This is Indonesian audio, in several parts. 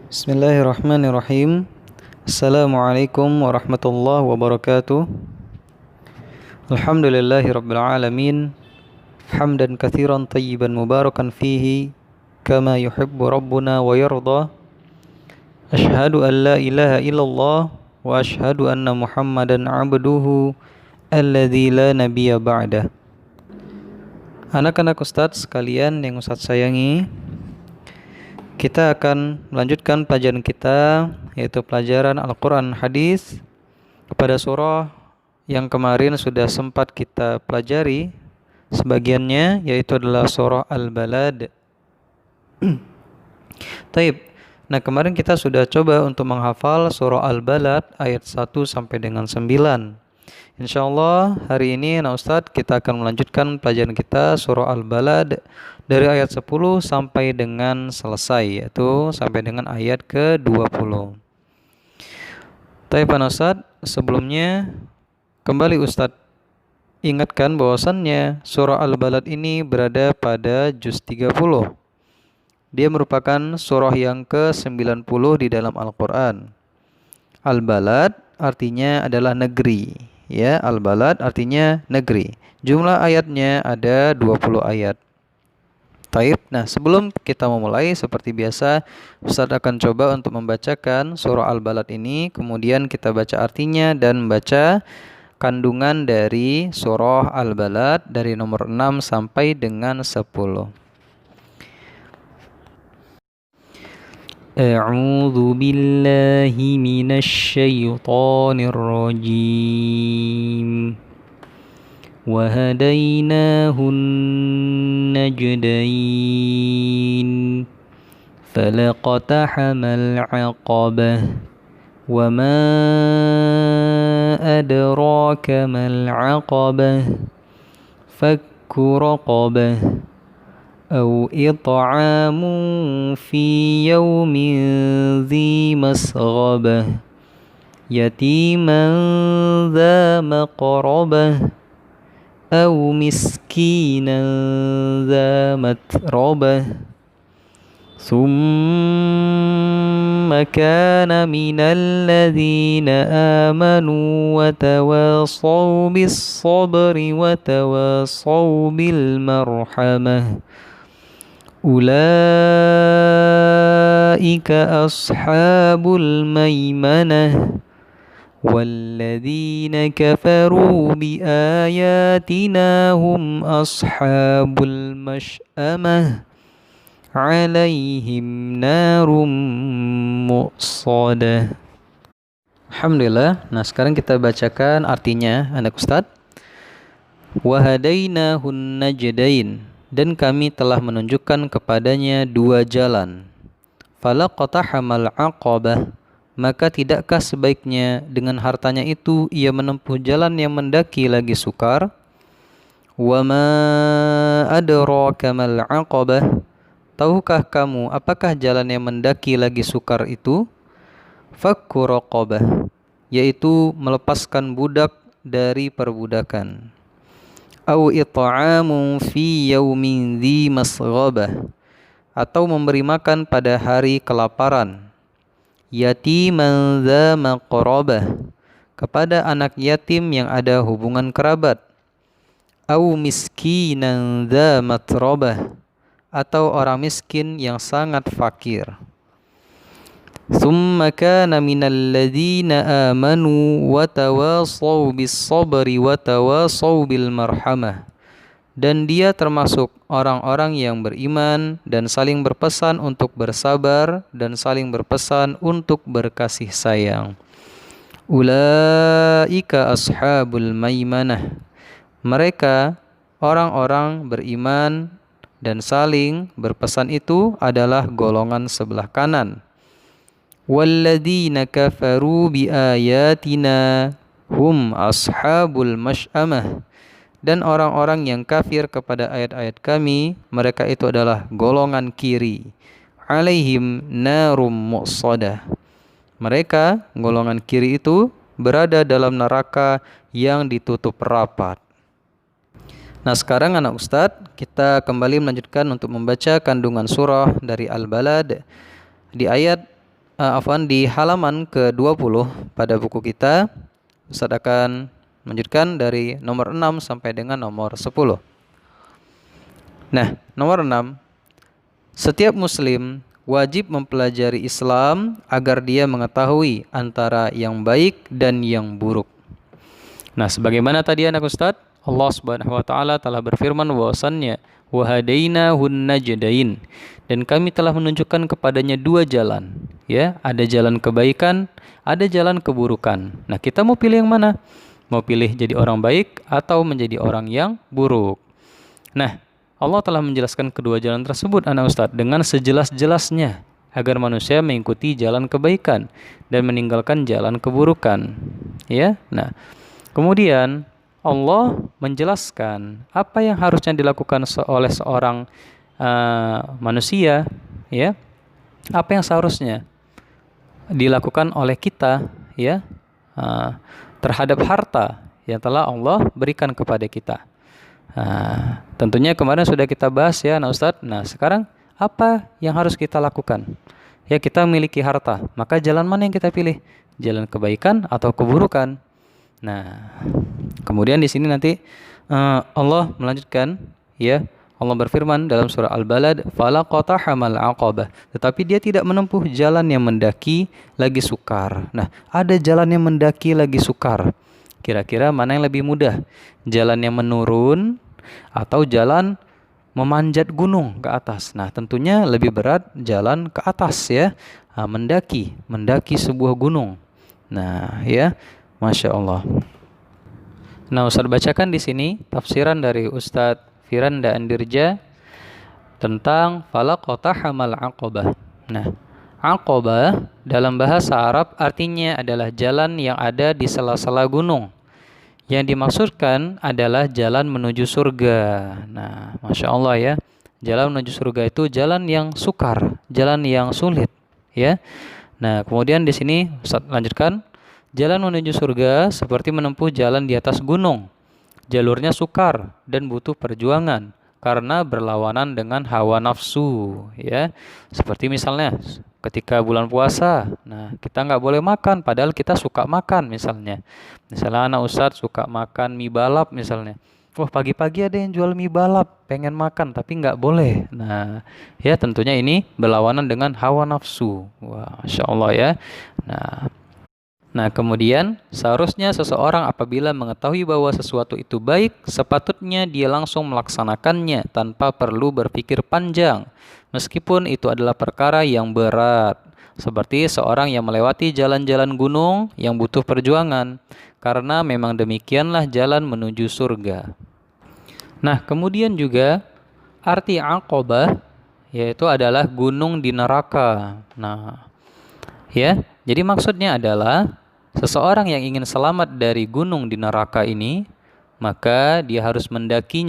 Bismillahirrahmanirrahim. Assalamualaikum warahmatullahi wabarakatuh. Alhamdulillahi rabbil alamin. Hamdan katsiran tayyiban mubarakan fihi kama yuhibbu rabbuna wa yarda. Asyhadu an la ilaha illallah wa asyhadu anna Muhammadan abduhu alladzi la nabiyya ba'dah. Anak-anak Ustadz sekalian yang Ustadz sayangi, kita akan melanjutkan pelajaran kita, yaitu pelajaran Al-Quran Hadis kepada surah yang kemarin sudah sempat kita pelajari sebagiannya, yaitu adalah surah Al-Balad. Taib. Nah, kemarin kita sudah coba untuk menghafal surah Al-Balad ayat 1 sampai dengan 9. Insyaallah hari ini Ustadz kita akan melanjutkan pelajaran kita surah Al-Balad dari ayat 10 sampai dengan selesai, yaitu sampai dengan ayat ke-20. Taib Ustadz, sebelumnya kembali Ustadz ingatkan bahwasannya surah Al-Balad ini berada pada juz 30. Dia merupakan surah yang ke-90 di dalam Al-Quran. Al-Balad artinya adalah negeri. Ya, Al-Balad artinya negeri. Jumlah ayatnya ada 20 ayat. Taib. Nah, sebelum kita memulai, seperti biasa Ustaz akan coba untuk membacakan surah Al-Balad ini, kemudian kita baca artinya dan membaca kandungan dari surah Al-Balad dari nomor 6 sampai dengan 10. A'udzu billahi minasyaitonir rajim. Wa hadainahun najdain. Falaqtahamal 'aqabah. Wa ma adraka mal 'aqabah. Fakku raqabah. أو إطعام في يوم ذي مسغبة يتيما ذا مقربة أو مسكينا ذا متربة ثم كان من الذين آمنوا وتواصوا بالصبر وتواصوا بالمرحمة أولئك أصحاب الميمنة والذين كفروا بآياتنا هم أصحاب المشأمة عليهم نار مؤصدة. Alhamdulillah. Nah, sekarang kita bacakan artinya, anak Ustadz. Wahadainahun najdain, dan kami telah menunjukkan kepadanya dua jalan. Falaqtahamal 'aqabah, maka tidakkah sebaiknya dengan hartanya itu ia menempuh jalan yang mendaki lagi sukar? Wa ma adraka mal 'aqabah, tahukah kamu apakah jalan yang mendaki lagi sukar itu? Fakku raqabah, yaitu melepaskan budak dari perbudakan. Au it'amu fi yaumin dzi masghabah, atau memberi makan pada hari kelaparan. Yatiman dza maqrabah, kepada anak yatim yang ada hubungan kerabat. Au miskinan dza matrabah, atau orang miskin yang sangat fakir. Tsumma kana minal ladzina amanu wa tawasaw bis sabri wa tawasaw bil marhamah, dan dia termasuk orang-orang yang beriman dan saling berpesan untuk bersabar dan saling berpesan untuk berkasih sayang. Ulaika ashabul maimanah, mereka orang-orang beriman dan saling berpesan itu adalah golongan sebelah kanan. Walladzina kafaru biayatina hum ashabul masy'amah, dan orang-orang yang kafir kepada ayat-ayat kami, mereka itu adalah golongan kiri. Alaihim narum mu'sadah, mereka golongan kiri itu berada dalam neraka yang ditutup rapat. Nah, sekarang anak Ustadz, kita kembali melanjutkan untuk membaca kandungan surah dari Al-Balad di ayat di halaman ke-20 pada buku kita, Ustaz akan melanjutkan dari nomor 6 sampai dengan nomor 10. Nah, nomor 6, setiap muslim wajib mempelajari Islam agar dia mengetahui antara yang baik dan yang buruk. Nah, sebagaimana tadi anak Ustaz, Allah Subhanahu wa taala telah berfirman bahwasannya wa hadainahun najdain, dan kami telah menunjukkan kepadanya dua jalan, ya, ada jalan kebaikan, ada jalan keburukan. Nah, kita mau pilih yang mana? Mau pilih jadi orang baik atau menjadi orang yang buruk? Nah, Allah telah menjelaskan kedua jalan tersebut anak Ustaz dengan sejelas-jelasnya agar manusia mengikuti jalan kebaikan dan meninggalkan jalan keburukan, ya. Nah, kemudian Allah menjelaskan apa yang harusnya dilakukan oleh seorang manusia, ya, apa yang seharusnya dilakukan oleh kita, ya, terhadap harta yang telah Allah berikan kepada kita. Tentunya kemarin sudah kita bahas ya, nah Ustadz. Nah, sekarang apa yang harus kita lakukan? Ya, kita memiliki harta, maka jalan mana yang kita pilih? Jalan kebaikan atau keburukan? Nah, kemudian di sini nanti Allah melanjutkan, ya. Allah berfirman dalam surah Al-Balad, falaqatahamal aqabah, tetapi dia tidak menempuh jalan yang mendaki lagi sukar. Nah, ada jalan yang mendaki lagi sukar. Kira-kira mana yang lebih mudah? Jalan yang menurun atau jalan memanjat gunung ke atas? Nah, tentunya lebih berat jalan ke atas, ya. Mendaki sebuah gunung. Nah, ya, Masya Allah. Nah, Ustaz bacakan di sini tafsiran dari Ustadz Firanda Andirja tentang falaqatahamal aqabah. Nah, aqabah dalam bahasa Arab artinya adalah jalan yang ada di sela-sela gunung. Yang dimaksudkan adalah jalan menuju surga. Nah, Masya Allah, ya. Jalan menuju surga itu jalan yang sukar, jalan yang sulit, ya. Nah, kemudian di sini Ustaz lanjutkan, jalan menuju surga seperti menempuh jalan di atas gunung. Jalurnya sukar dan butuh perjuangan karena berlawanan dengan hawa nafsu, ya. Seperti misalnya ketika bulan puasa, nah kita nggak boleh makan padahal kita suka makan misalnya. Misalnya anak Ustadz suka makan mie balap misalnya. Wah, pagi-pagi ada yang jual mie balap, pengen makan tapi nggak boleh. Nah, ya tentunya ini berlawanan dengan hawa nafsu. Wah, Masya Allah, ya. Nah, kemudian seharusnya seseorang apabila mengetahui bahwa sesuatu itu baik, sepatutnya dia langsung melaksanakannya tanpa perlu berpikir panjang, meskipun itu adalah perkara yang berat, seperti seorang yang melewati jalan-jalan gunung yang butuh perjuangan, karena memang demikianlah jalan menuju surga. Nah, kemudian juga arti aqabah yaitu adalah gunung di neraka. Nah, ya, jadi maksudnya adalah seseorang yang ingin selamat dari gunung di neraka ini, maka dia harus mendaki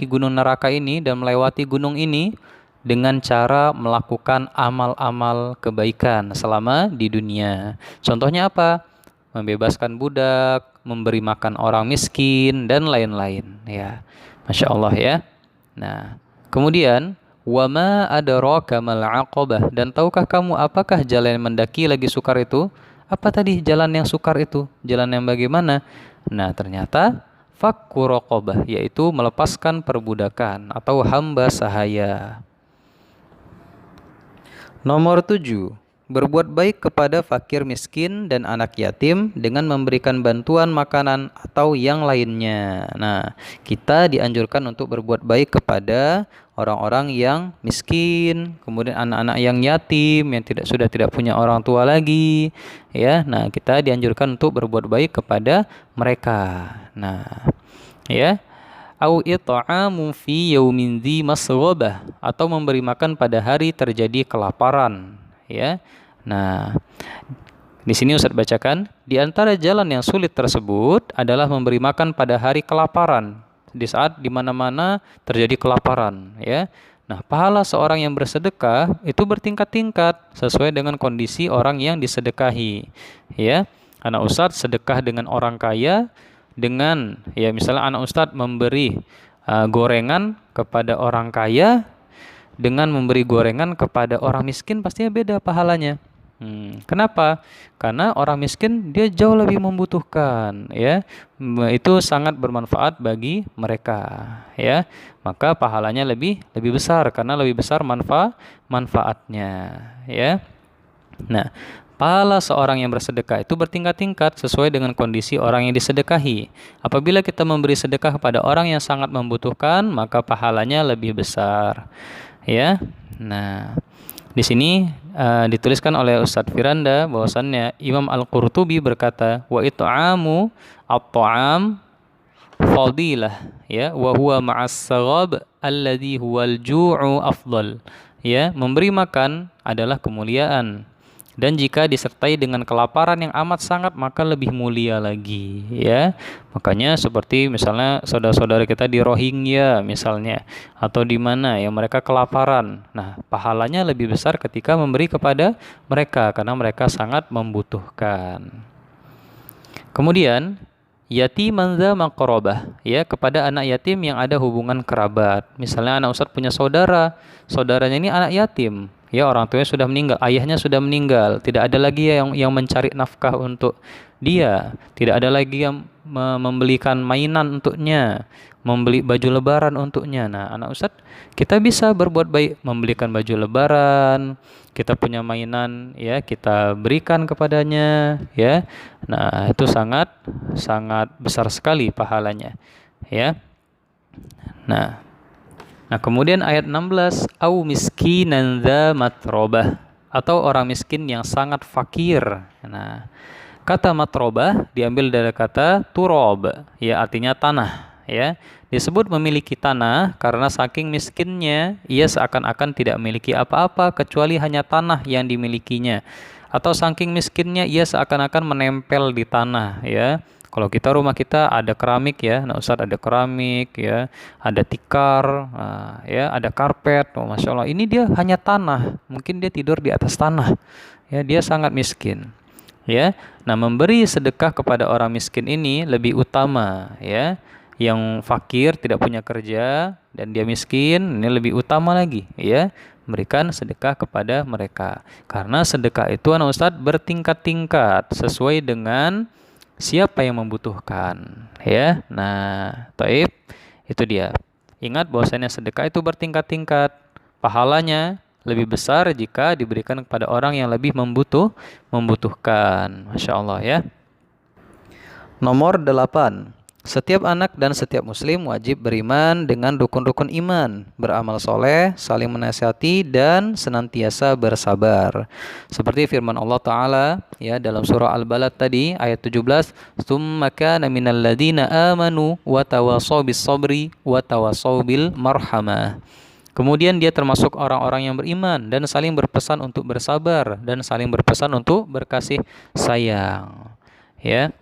gunung neraka ini dan melewati gunung ini dengan cara melakukan amal-amal kebaikan selama di dunia. Contohnya apa? Membebaskan budak, memberi makan orang miskin, dan lain-lain, ya. Masya Allah, ya. Nah, kemudian wama adraka mal aqabah, dan tahukah kamu apakah jalan mendaki lagi sukar itu? Apa tadi jalan yang sukar itu? Jalan yang bagaimana? Nah, ternyata fakku raqabah, yaitu melepaskan perbudakan atau hamba sahaya. Nomor 7, berbuat baik kepada fakir miskin dan anak yatim dengan memberikan bantuan makanan atau yang lainnya. Nah, kita dianjurkan untuk berbuat baik kepada orang-orang yang miskin, kemudian anak-anak yang yatim yang sudah tidak punya orang tua lagi, ya. Nah, kita dianjurkan untuk berbuat baik kepada mereka. Nah, ya. Au it'amu fi yaumin dzi masghabah, atau memberi makan pada hari terjadi kelaparan, ya. Nah, di sini Ustaz bacakan, di antara jalan yang sulit tersebut adalah memberi makan pada hari kelaparan, di saat di mana-mana terjadi kelaparan, ya. Nah, pahala seorang yang bersedekah itu bertingkat-tingkat sesuai dengan kondisi orang yang disedekahi, ya. Anak Ustaz sedekah dengan orang kaya, dengan, ya, misalnya anak Ustaz memberi gorengan kepada orang kaya dengan memberi gorengan kepada orang miskin, pastinya beda pahalanya. Kenapa? Karena orang miskin dia jauh lebih membutuhkan, ya. Itu sangat bermanfaat bagi mereka, ya. Maka pahalanya lebih besar karena lebih besar manfaatnya, ya. Nah, pahala seorang yang bersedekah itu bertingkat-tingkat sesuai dengan kondisi orang yang disedekahi. Apabila kita memberi sedekah kepada orang yang sangat membutuhkan, maka pahalanya lebih besar, ya. Nah, di sini dituliskan oleh Ustadz Firanda bahwasannya Imam Al-Qurtubi berkata, wa it'amu at-ta'am fadilah, ya, wa huwa ma'as saghab alladhi huwal ju'u afdal. Ya, memberi makan adalah kemuliaan, dan jika disertai dengan kelaparan yang amat sangat maka lebih mulia lagi, ya. Makanya seperti misalnya saudara-saudara kita di Rohingya misalnya, atau di mana yang mereka kelaparan. Nah, pahalanya lebih besar ketika memberi kepada mereka karena mereka sangat membutuhkan. Kemudian yatiman dza maqrabah, ya, kepada anak yatim yang ada hubungan kerabat. Misalnya anak ustadz punya saudaranya ini anak yatim, ya, orang tuanya sudah meninggal, ayahnya sudah meninggal, tidak ada lagi yang mencari nafkah untuk dia, tidak ada lagi yang membelikan mainan untuknya, membeli baju lebaran untuknya. Nah, anak ustadz kita bisa berbuat baik, membelikan baju lebaran, kita punya mainan, ya, kita berikan kepadanya, ya. Nah, itu sangat sangat besar sekali pahalanya, ya. Nah, kemudian ayat 16, au miskinan dza matrobah, atau orang miskin yang sangat fakir. Nah, kata matrobah diambil dari kata turob, ya, artinya tanah, ya. Disebut memiliki tanah karena saking miskinnya ia seakan-akan tidak memiliki apa-apa kecuali hanya tanah yang dimilikinya, atau saking miskinnya ia seakan-akan menempel di tanah, ya. Kalau rumah kita ada keramik, ya, nah Ustadz, ada keramik, ya, ada tikar, nah, ya, ada karpet, oh, Masya Allah, ini dia hanya tanah, mungkin dia tidur di atas tanah, ya, dia sangat miskin, ya. Nah, memberi sedekah kepada orang miskin ini lebih utama, ya. Yang fakir tidak punya kerja dan dia miskin, ini lebih utama lagi, ya, memberikan sedekah kepada mereka. Karena sedekah itu anak Ustadz bertingkat-tingkat sesuai dengan siapa yang membutuhkan, ya. Nah, taib, itu dia. Ingat bahwasanya sedekah itu bertingkat-tingkat. Pahalanya lebih besar jika diberikan kepada orang yang lebih membutuhkan. Masya Allah, ya. Nomor 8. Setiap anak dan setiap muslim wajib beriman dengan rukun-rukun iman, beramal soleh, saling menasihati, dan senantiasa bersabar. Seperti firman Allah Ta'ala, ya, dalam surah Al-Balad tadi, ayat 17, "Tsumma kana minal ladzina amanu wa tawasaw bis sabri wa tawasaw bil marhamah." Kemudian dia termasuk orang-orang yang beriman dan saling berpesan untuk bersabar dan saling berpesan untuk berkasih sayang, ya.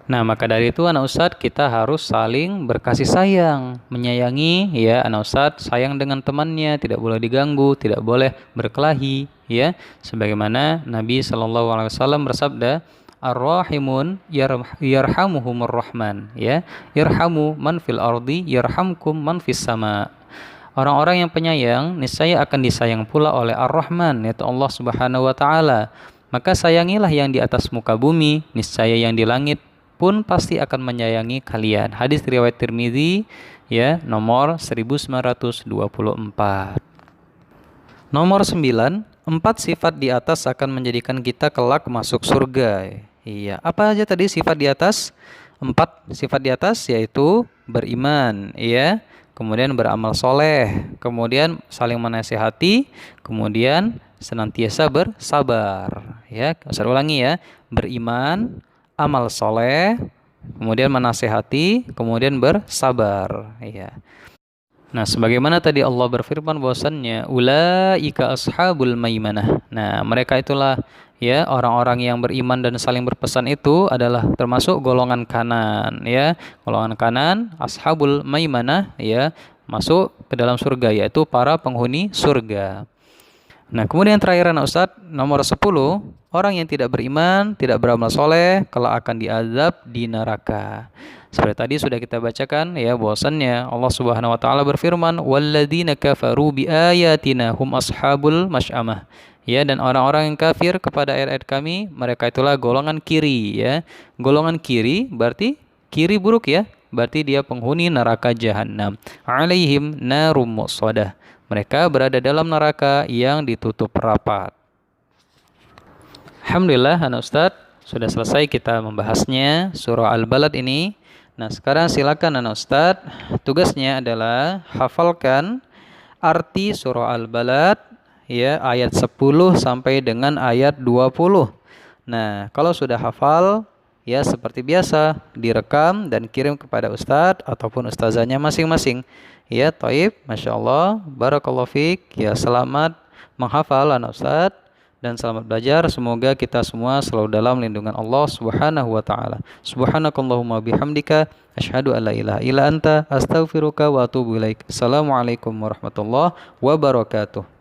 Nah, maka dari itu anak ustadz kita harus saling berkasih sayang, menyayangi, ya, anak ustadz sayang dengan temannya, tidak boleh diganggu, tidak boleh berkelahi, ya. Sebagaimana Nabi SAW bersabda, Ar-Rahimun yarhamuhumur Rahman, ya. Yarhamu man fil ardi yarhamkum man fis sama. Orang-orang yang penyayang niscaya akan disayang pula oleh Ar-Rahman, yaitu Allah Subhanahu wa taala. Maka sayangilah yang di atas muka bumi, niscaya yang di langit pun pasti akan menyayangi kalian. Hadis riwayat Tirmizi, ya, nomor 1924. Nomor 9, 4 sifat di atas akan menjadikan kita kelak masuk surga. Iya, apa aja tadi sifat di atas? 4 sifat di atas yaitu beriman, ya, kemudian beramal soleh, kemudian saling menasihati, kemudian senantiasa bersabar, ya. Saya ulangi, ya, beriman, amal soleh, kemudian menasehati, kemudian bersabar, ya. Nah, sebagaimana tadi Allah berfirman bahwasannya ulaika ashabul maimanah. Nah, mereka itulah, ya, orang-orang yang beriman dan saling berpesan itu adalah termasuk golongan kanan, ya. Golongan kanan ashabul maimanah, ya, masuk ke dalam surga, yaitu para penghuni surga. Nah, kemudian terakhir anak Ustadz, nomor 10, orang yang tidak beriman, tidak beramal soleh, kelak akan diazab di neraka. Seperti tadi sudah kita bacakan, ya, bahwasannya Allah Subhanahu wa taala berfirman, "Walladzina kafaru biayatina hum ashabul masy'amah." Ya, dan orang-orang yang kafir kepada ayat-ayat kami, mereka itulah golongan kiri, ya. Golongan kiri berarti kiri buruk, ya. Berarti dia penghuni neraka jahanam. Alaihim narum muqsadah. Mereka berada dalam neraka yang ditutup rapat. Alhamdulillah, anak Ustadz, sudah selesai kita membahasnya surah Al-Balad ini. Nah, sekarang silakan anak Ustadz, tugasnya adalah hafalkan arti surah Al-Balad, ya, ayat 10 sampai dengan ayat 20. Nah, kalau sudah hafal, ya seperti biasa direkam dan kirim kepada Ustadz ataupun ustazahnya masing-masing. Ya, taib, Masya Allah, Barakallahu fiik. Ya, selamat menghafal anak Ustadz dan selamat belajar. Semoga kita semua selalu dalam lindungan Allah Subhanahu wa taala. Subhanakallahumma bihamdika asyhadu an la ilaha illa anta astaghfiruka wa atubu ilaik. Assalamualaikum warahmatullahi wabarakatuh.